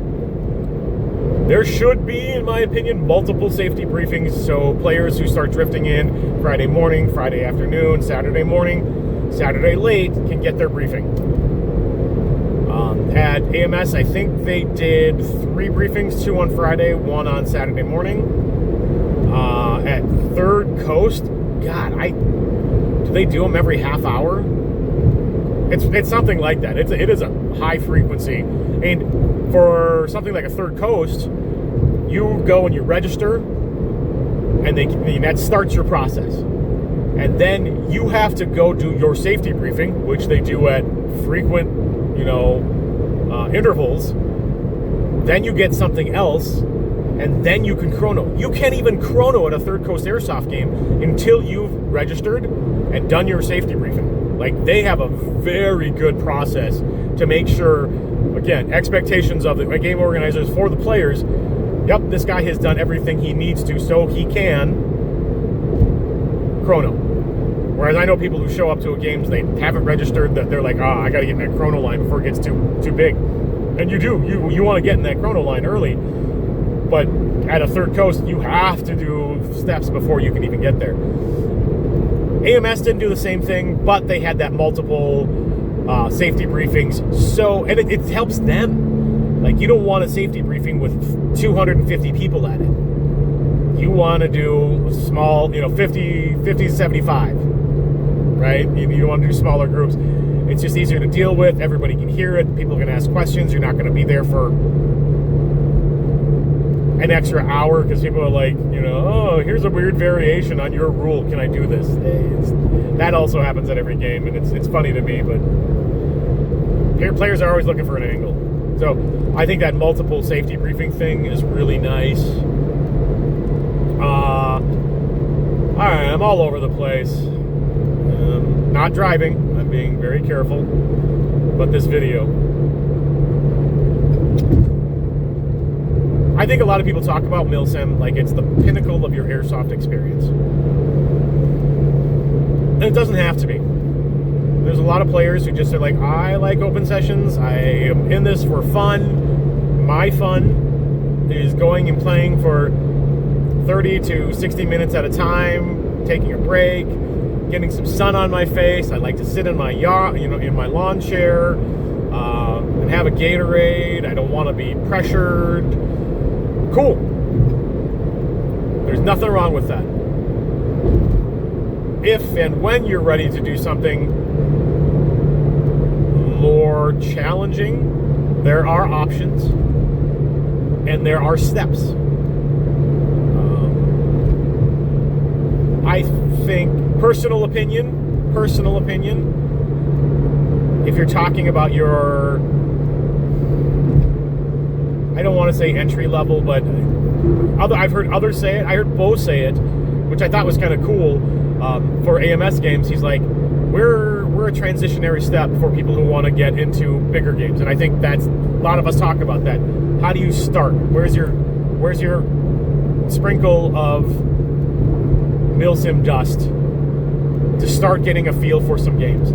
there should be, in my opinion, multiple safety briefings, so players who start drifting in Friday morning, Friday afternoon, Saturday morning, Saturday late can get their briefing. At AMS, I think they did 3 briefings, 2 on Friday, 1 on Saturday morning. At Third Coast, God, do they do them every half hour? It's something like that. It is a high frequency. And for something like a Third Coast, you go and you register, and that starts your process. And then you have to go do your safety briefing, which they do at frequent, intervals. Then you get something else, and then you can chrono. You can't even chrono at a Third Coast Airsoft game until you've registered and done your safety briefing. They have a very good process to make sure, again, expectations of the game organizers for the players. Yep, this guy has done everything he needs to so he can chrono. Whereas I know people who show up to a game, they haven't registered, that they're like, I got to get in that chrono line before it gets too big. And you want to get in that chrono line early. But at a third coast, you have to do steps before you can even get there. AMS didn't do the same thing, but they had that multiple safety briefings. So, and it helps them. Like, you don't want a safety briefing with 250 people at it. You want to do small, 50 to 75, right? You want to do smaller groups. It's just easier to deal with. Everybody can hear it. People can ask questions. You're not going to be there for an extra hour because people are like, oh, here's a weird variation on your rule. Can I do this? That also happens at every game, and it's funny to me, but players are always looking for an angle. So I think that multiple safety briefing thing is really nice. All right, I'm all over the place. Not driving. I'm being very careful. But this video. I think a lot of people talk about Milsim like it's the pinnacle of your airsoft experience. And it doesn't have to be. There's a lot of players who just are like, I like open sessions. I am in this for fun. My fun is going and playing for 30 to 60 minutes at a time, taking a break, getting some sun on my face. I like to sit in my yard, in my lawn chair, and have a Gatorade. I don't want to be pressured. Cool. There's nothing wrong with that. If and when you're ready to do something more challenging, there are options and there are steps. I think, personal opinion, if you're talking about your, I don't want to say entry level, but I've heard others say it. I heard Bo say it, which I thought was kind of cool. For AMS games, he's like, we're a transitionary step for people who want to get into bigger games, and I think that's a lot of us talk about that. How do you start? Where's your sprinkle of Milsim dust to start getting a feel for some games?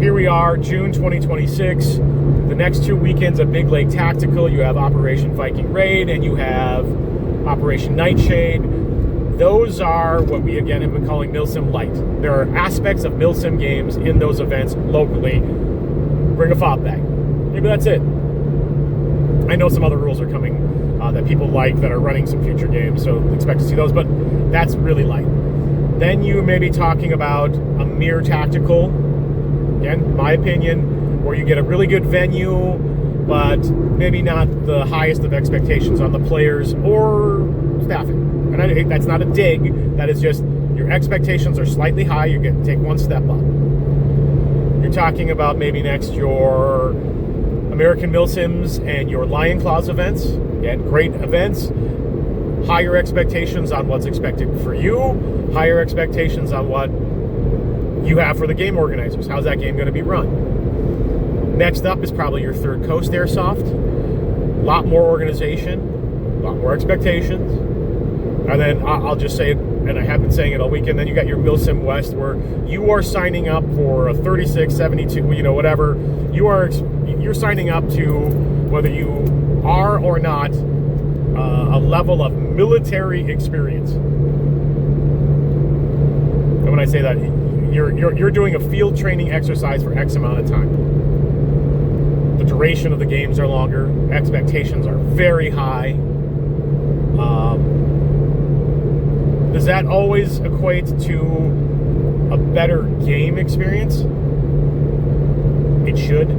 Here we are, June 2026. The next 2 weekends of Big Lake Tactical, you have Operation Viking Raid and you have Operation Nightshade. Those are what we again have been calling Milsim Light. There are aspects of Milsim games in those events locally. Bring a fob bag. Maybe that's it. I know some other rules are coming that people like that are running some future games, so expect to see those, but that's really light. Then you may be talking about a mere tactical, again, my opinion, where you get a really good venue, but maybe not the highest of expectations on the players or staffing. And that's not a dig, that is just your expectations are slightly high, you get to take one step up. You're talking about maybe next your American Milsims and your Lion Claws events. Again, great events. Higher expectations on what's expected for you. Higher expectations on what you have for the game organizers. How's that game going to be run? Next up is probably your Third Coast Airsoft. A lot more organization. A lot more expectations. And then I'll just say it, and I have been saying it all weekend, then you got your Milsim West, where you are signing up for a 36, 72, whatever. You're signing up to, whether you are or not, a level of military experience. And when I say that, you're doing a field training exercise for X amount of time. The duration of the games are longer. Expectations are very high. Does that always equate to a better game experience? It should.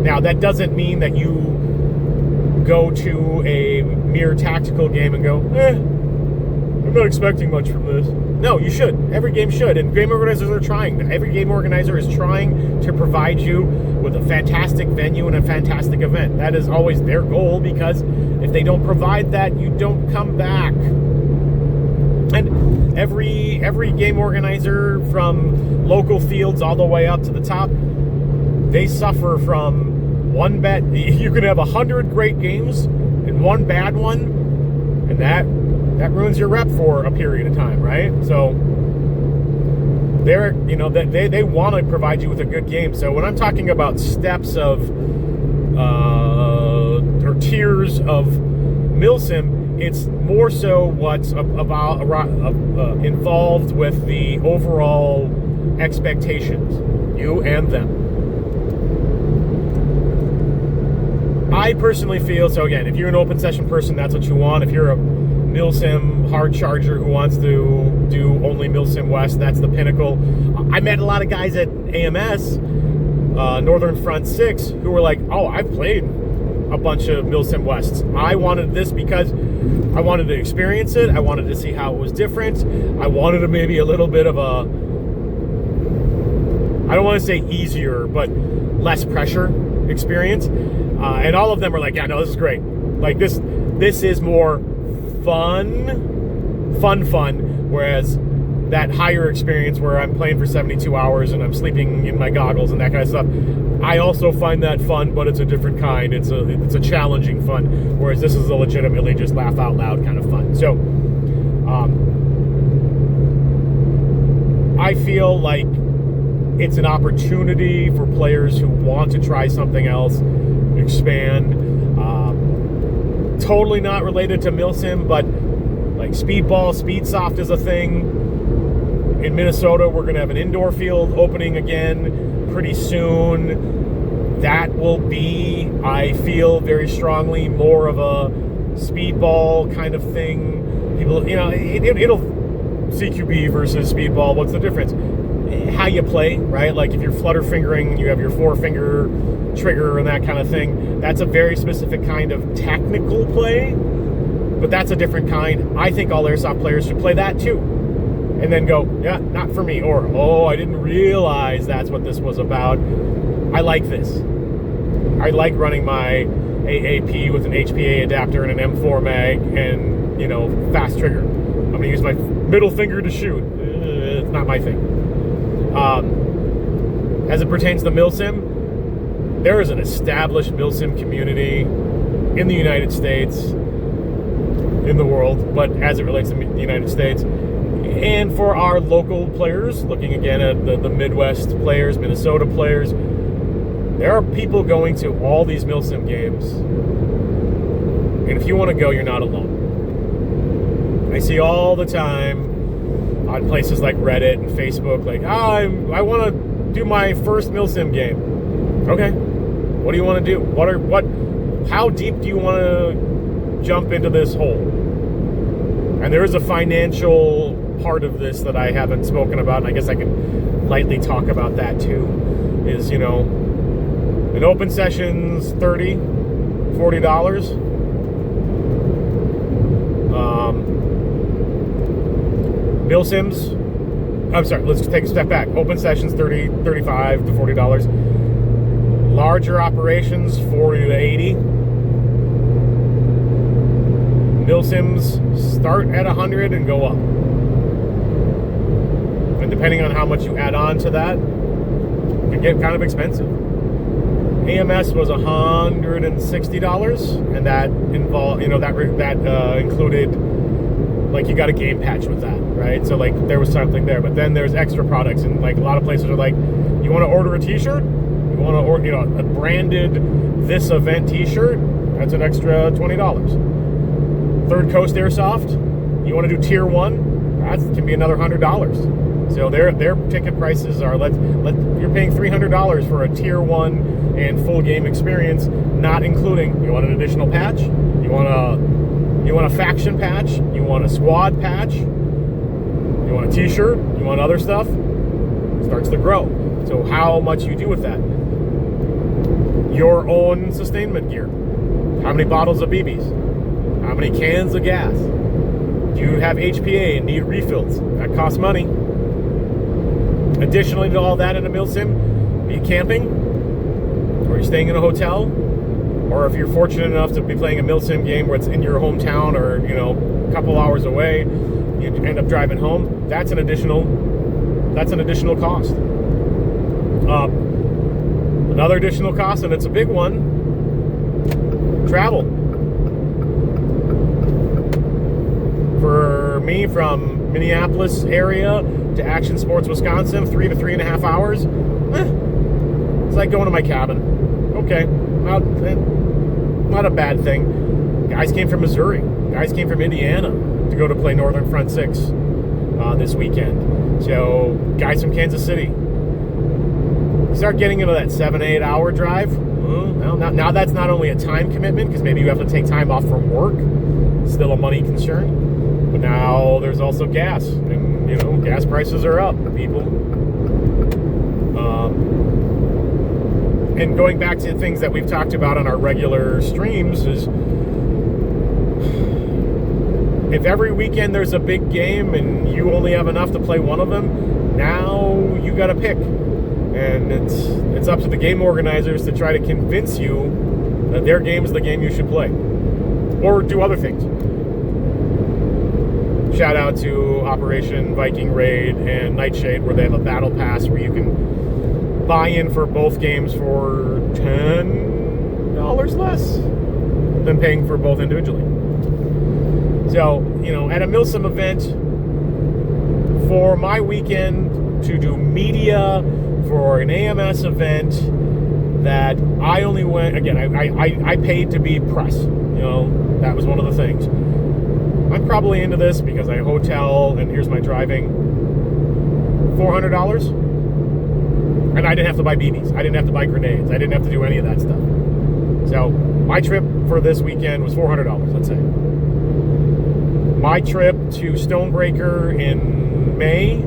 Now, that doesn't mean that you go to a mere tactical game and go, I'm not expecting much from this. No, you should. Every game should. And game organizers are trying. Every game organizer is trying to provide you with a fantastic venue and a fantastic event. That is always their goal, because if they don't provide that, you don't come back. And every game organizer, from local fields all the way up to the top, they suffer from one bad. You can have 100 great games and one bad one, and that ruins your rep for a period of time, right? So they want to provide you with a good game. So when I'm talking about steps of or tiers of Milsim, it's more so what's about involved with the overall expectations, you and them. I personally feel, so again, if you're an open session person, that's what you want. If you're a Milsim hard charger who wants to do only Milsim West, that's the pinnacle. I met a lot of guys at AMS, Northern Front 6, who were like, oh, I've played a bunch of Milsim Wests. I wanted this because I wanted to experience it. I wanted to see how it was different. I wanted a maybe a little bit of a, I don't want to say easier, but less pressure experience. And all of them were like, yeah, no, this is great. Like this is more fun, whereas that higher experience where I'm playing for 72 hours and I'm sleeping in my goggles and that kind of stuff, I also find that fun, but it's a different kind. It's a challenging fun, whereas this is a legitimately just laugh out loud kind of fun. So I feel like it's an opportunity for players who want to try something else, expand. Totally not related to Milsim, but like Speedball, Speedsoft is a thing. In Minnesota, we're going to have an indoor field opening again pretty soon. That will be, I feel very strongly, more of a Speedball kind of thing. People, it'll CQB versus Speedball. What's the difference? How you play, right? Like if you're flutter fingering, you have your 4-finger trigger and that kind of thing. That's a very specific kind of technical play, but that's a different kind. I think all Airsoft players should play that too. And then go, yeah, not for me. Or, oh, I didn't realize that's what this was about. I like this. I like running my AAP with an HPA adapter and an M4 mag and, fast trigger. I'm going to use my middle finger to shoot. It's not my thing. As it pertains to Milsim, there is an established Milsim community in the United States, in the world, but as it relates to the United States. And for our local players, looking again at the Midwest players, Minnesota players, there are people going to all these Milsim games. And if you want to go, you're not alone. I see all the time on places like Reddit and Facebook, like, I want to do my first Milsim game. Okay. What do you want to do? How deep do you want to jump into this hole? And there is a financial part of this that I haven't spoken about, and I guess I can lightly talk about that too, is, in open sessions, $30-$40. Milsims, I'm sorry, let's take a step back. Open sessions, $35 to $40. Larger operations, $40 to $80. Milsims start at $100 and go up. And depending on how much you add on to that, it can get kind of expensive. AMS was $160, and that involved, that included, like, you got a game patch with that, right? So like there was something there, but then there's extra products, and like a lot of places are like, you want to order a T-shirt, you want to order, a branded this event T-shirt, that's an extra $20. Third Coast Airsoft, you want to do Tier 1, that can be another $100. So their ticket prices are, you're paying $300 for a Tier 1 and full game experience, not including, you want an additional patch, you want a faction patch, you want a squad patch, you want a T-shirt, you want other stuff, starts to grow. So how much you do with that? Your own sustainment gear. How many bottles of BBs? How many cans of gas? Do you have HPA and need refills? That costs money. Additionally to all that in a Milsim, are you camping? Or are you staying in a hotel? Or if you're fortunate enough to be playing a Milsim game where it's in your hometown or, a couple hours away, you end up driving home, that's an additional cost. Another additional cost, and it's a big one, travel. For me, from Minneapolis area to Action Sports, Wisconsin, 3 to 3.5 hours, it's like going to my cabin. Okay, not a bad thing. Guys came from Missouri. Guys came from Indiana to go to play Northern Front 6 this weekend. So guys from Kansas City. Start getting into that 7-8 hour drive. Well, now that's not only a time commitment, because maybe you have to take time off from work. Still a money concern. But now there's also gas. And, gas prices are up, people. And going back to things that we've talked about on our regular streams is, if every weekend there's a big game and you only have enough to play one of them, now you got to pick. And it's up to the game organizers to try to convince you that their game is the game you should play. Or do other things. Shout out to Operation Viking Raid and Nightshade, where they have a battle pass where you can buy in for both games for $10 less than paying for both individually. So, at a Milsim event, for my weekend to do media for an AMS event that I only went, again, I paid to be press. That was one of the things. I'm probably into this because I hotel, and here's my driving, $400. And I didn't have to buy BBs. I didn't have to buy grenades. I didn't have to do any of that stuff. So my trip for this weekend was $400, let's say. My trip to Stonebreaker in May,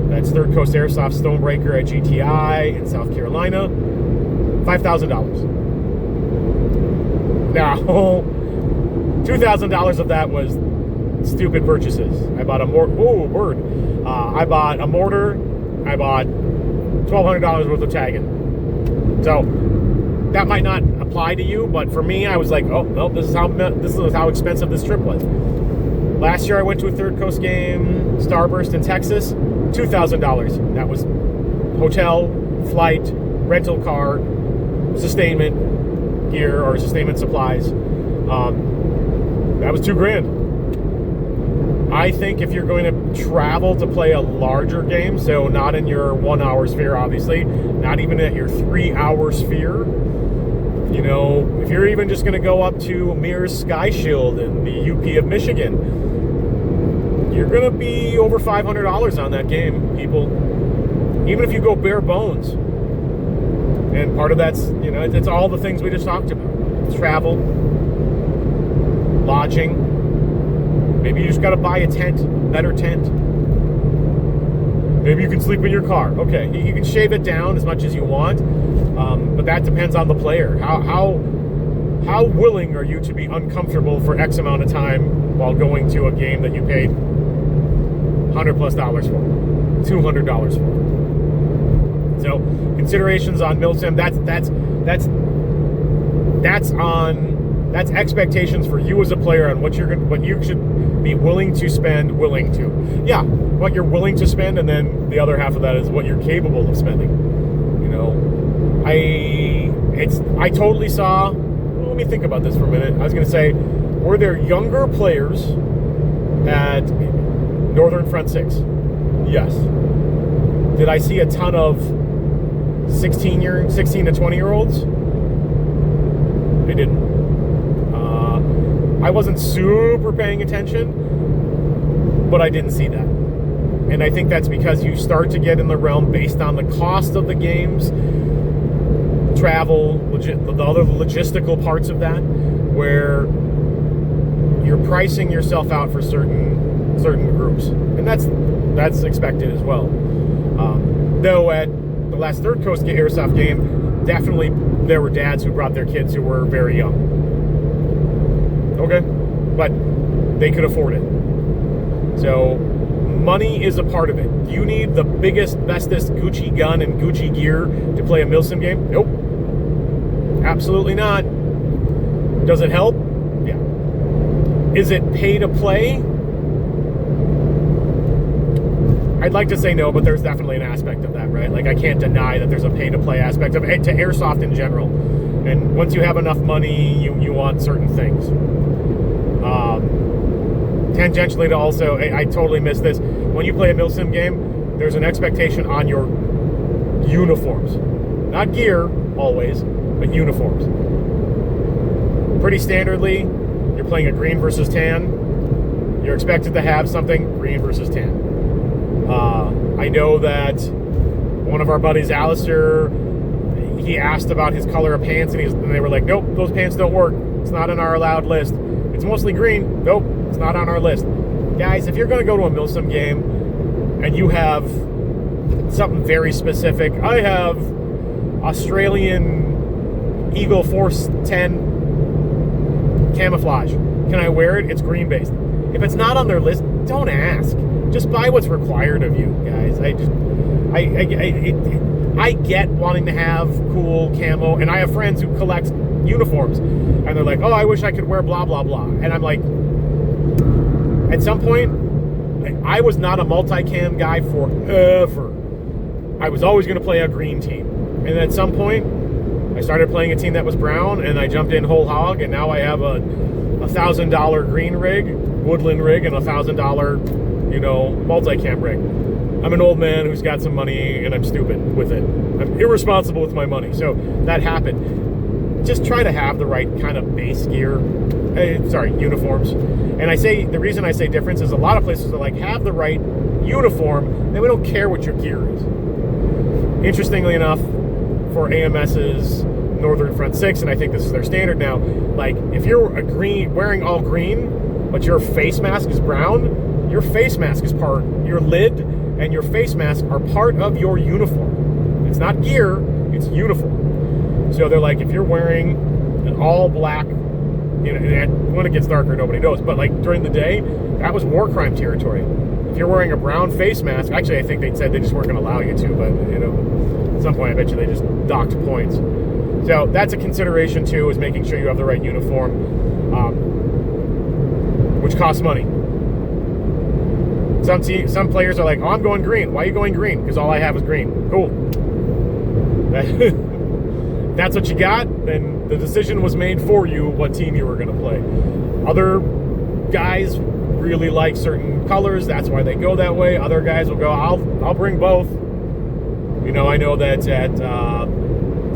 that's Third Coast Airsoft Stonebreaker at GTI in South Carolina, $5,000. Now, $2,000 of that was stupid purchases. I bought a mortar. I bought a mortar. I bought $1,200 worth of tagging. So that might not apply to you, but for me, I was like, oh no, this is how expensive this trip was. Last year, I went to a Third Coast game, Starburst in Texas, $2,000. That was hotel, flight, rental car, sustainment gear or sustainment supplies. That was $2,000. I think if you're going to travel to play a larger game, so not in your 1 hour sphere, obviously, not even at your 3 hour sphere, if you're even just going to go up to Mears Sky Shield in the UP of Michigan, you're going to be over $500 on that game, people. Even if you go bare bones. And part of that's, it's all the things we just talked about. Travel, lodging. Maybe you just got to buy a tent, better tent. Maybe you can sleep in your car. Okay, you can shave it down as much as you want, but that depends on the player. How willing are you to be uncomfortable for X amount of time while going to a game that you paid $100+ for, $200 for? So considerations on Milsim. That's expectations for you as a player on what you should be willing to spend. What you're willing to spend, and then the other half of that is what you're capable of spending. I totally saw. Well, let me think about this for a minute. I was going to say, were there younger players at Northern Front 6? Yes. Did I see a ton of 16 to 20-year-olds? I didn't. I wasn't super paying attention, but I didn't see that. And I think that's because you start to get in the realm based on the cost of the games, travel, the other logistical parts of that, where you're pricing yourself out for certain groups. And that's expected as well. Though at the last Third Coast Airsoft game, definitely there were dads who brought their kids who were very young. Okay, but they could afford it. So money is a part of it. Do you need the biggest, bestest Gucci gun and Gucci gear to play a Milsim game? Nope. Absolutely not. Does it help? Yeah. Is it pay to play? I'd like to say no, but there's definitely an aspect of that, right? Like, I can't deny that there's a pay to play aspect of it, to Airsoft in general. And once you have enough money, you want certain things. Tangentially to also, I totally missed this. When you play a Milsim game, there's an expectation on your uniforms. Not gear, always, but uniforms. pretty standardly, you're playing a green versus tan. You're expected to have something green versus tan. I know that one of our buddies, Alistair, he asked about his color of pants, and they were like, nope, those pants don't work. It's not on our allowed list. It's mostly green. Nope, it's not on our list. Guys, if you're going to go to a Milsim game and you have something very specific, I have Australian Eagle Force 10 camouflage. Can I wear it? It's green based. If it's not on their list, don't ask. Just buy what's required of you, guys. I get wanting to have cool camo, and I have friends who collect uniforms, and they're like, oh, I wish I could wear blah, blah, blah. And I'm like, at some point, I was not a multicam guy forever. I was always going to play a green team. And at some point, I started playing a team that was brown, and I jumped in whole hog, and now I have a $1,000 green rig, woodland rig, and $1,000, multicam rig. I'm an old man who's got some money, and I'm stupid with it. I'm irresponsible with my money. So that happened. Just try to have the right kind of base gear. Uniforms. And the reason I say difference is a lot of places are like, have the right uniform, then we don't care what your gear is. Interestingly enough, for AMS's Northern Front 6, and I think this is their standard now, like, if you're wearing all green, but your face mask is brown, your face mask is your lid and your face mask are part of your uniform. It's not gear, it's uniform. So they're like, if you're wearing an all black, when it gets darker, nobody knows, but like during the day, that was war crime territory. If you're wearing a brown face mask, actually, I think they said they just weren't going to allow you to, but at some point, I bet you they just docked points. So that's a consideration too, is making sure you have the right uniform, which costs money. Some players are like, oh, I'm going green. Why are you going green? Because all I have is green. Cool. If that's what you got, then the decision was made for you what team you were going to play. Other guys really like certain colors. That's why they go that way. Other guys will go, I'll bring both. I know that at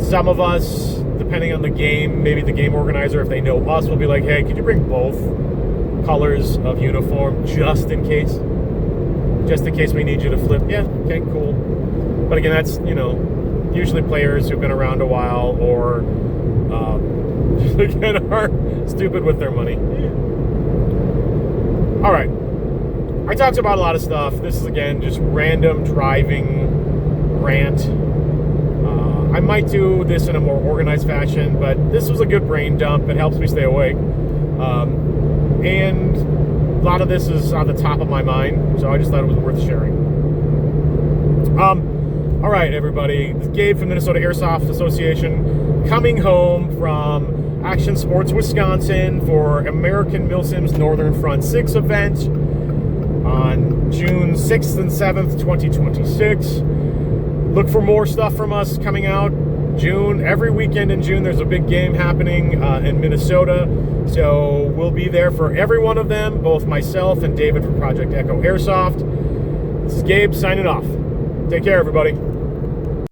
some of us, depending on the game, maybe the game organizer, if they know us, will be like, hey, could you bring both colors of uniform just in case? Just in case we need you to flip. Yeah, okay, cool. But again, that's, usually players who've been around a while or again, are stupid with their money. All right. I talked about a lot of stuff. This is, again, just random driving rant. I might do this in a more organized fashion, but this was a good brain dump. It helps me stay awake. And a lot of this is on the top of my mind, so I just thought it was worth sharing. All right, everybody. This is Gabe from Minnesota Airsoft Association, coming home from Action Sports Wisconsin for American Milsim's Northern Front 6 event on June 6th and 7th, 2026. Look for more stuff from us coming out June. Every weekend in June, there's a big game happening in Minnesota. So we'll be there for every one of them, both myself and David from Project Echo Airsoft. This is Gabe signing off. Take care, everybody.